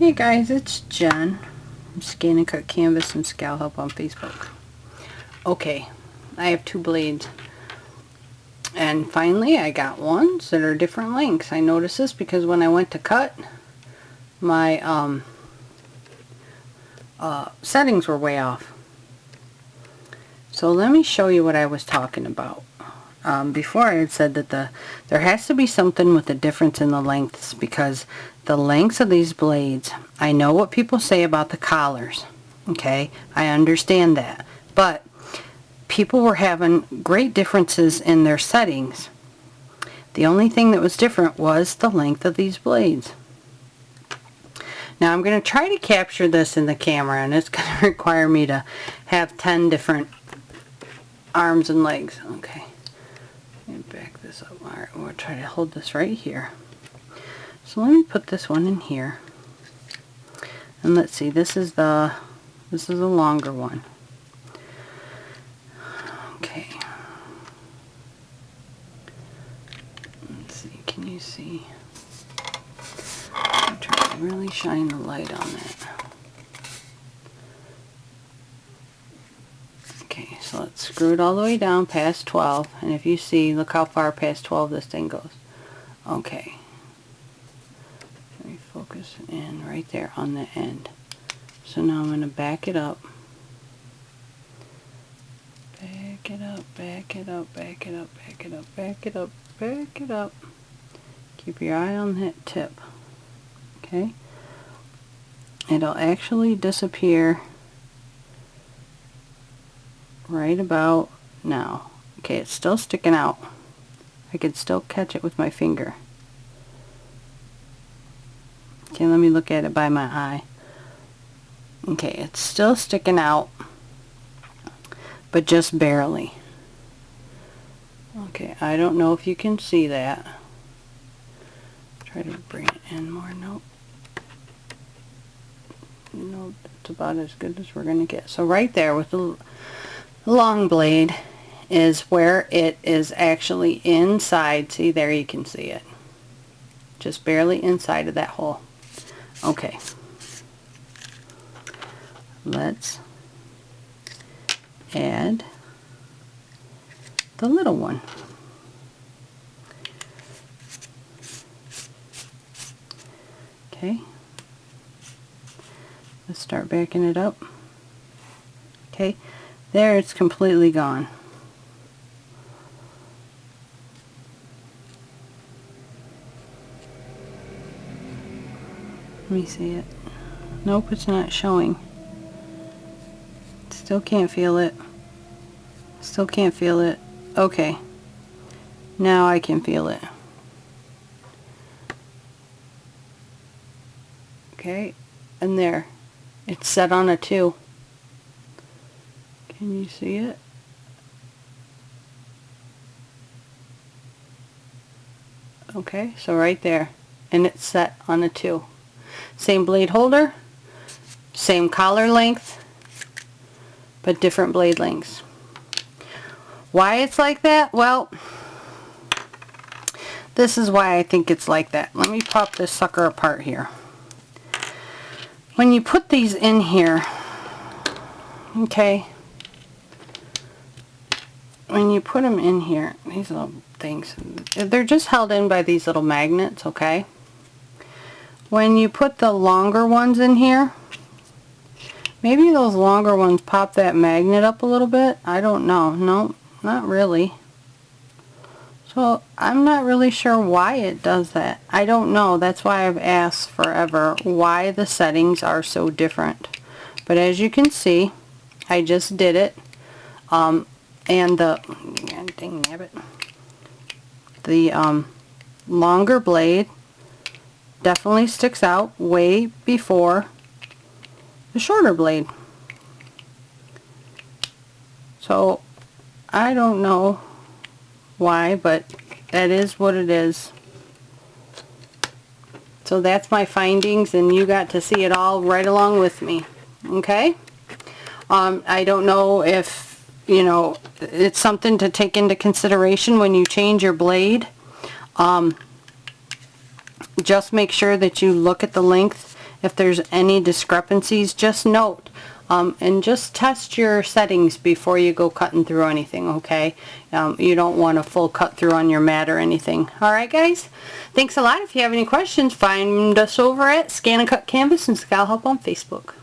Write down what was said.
Hey guys, it's Jen. I'm ScanNCut Canvas and Scal Help on Facebook. Okay, I have two blades. And finally I got ones that are different lengths. I noticed this because when I went to cut, my settings were way off. So let me show you what I was talking about. Before I had said that there has to be something with the difference in the lengths, because the lengths of these blades, I know what people say about the collars, okay, I understand that, but people were having great differences in their settings. The only thing that was different was the length of these blades. Now I'm going to try to capture this in the camera, and it's going to require me to have 10 different arms and legs. Okay. Back this up. Alright, we'll try to hold this right here. So let me put this one in here. And let's see, this is the longer one. Okay. Let's see, can you see? I'm trying to really shine the light on that. Okay, so let's screw it all the way down past 12, and if you see, look how far past 12 this thing goes. Okay. Let me focus in right there on the end. So now I'm going to back it up. Back it up, back it up, back it up, back it up, back it up, back it up. Keep your eye on that tip. Okay? It'll actually disappear right about now. Okay, it's still sticking out. I could still catch it with my finger. Okay, let me look at it by my eye. Okay, it's still sticking out, but just barely. Okay, I don't know if you can see that. Try to bring it in more. Nope. Nope, it's about as good as we're going to get. So right there with the long blade is where it is actually inside. See, there you can see it. Just barely inside of that hole. Okay. Let's add the little one. Okay. Let's start backing it up. Okay. There, it's completely gone. Let me see it. Nope, it's not showing. Still can't feel it. Still can't feel it. Okay. Now I can feel it. Okay, and there. It's set on a 2. Can you see it? Okay, so right there. And it's set on a 2. Same blade holder, same collar length, but different blade lengths. Why it's like that? Well, this is why I think it's like that. Let me pop this sucker apart here. When you put these in here, okay, when you put them in here, these little things, they're just held in by these little magnets, okay? When you put the longer ones in here, maybe those longer ones pop that magnet up a little bit. I don't know. No, not really. So I'm not really sure why it does that. I don't know. That's why I've asked forever why the settings are so different. But as you can see, I just did it. And the dang nabbit, the longer blade definitely sticks out way before the shorter blade. So I don't know why, but that is what it is. So that's my findings, and you got to see it all right along with me. Okay? I don't know if, you know, it's something to take into consideration when you change your blade. Just make sure that you look at the length If there's any discrepancies, just note. And just test your settings before you go cutting through anything, okay? You don't want a full cut through on your mat or anything. Alright guys, thanks a lot. If you have any questions, find us over at ScanNCut Canvas and Scal Help on Facebook.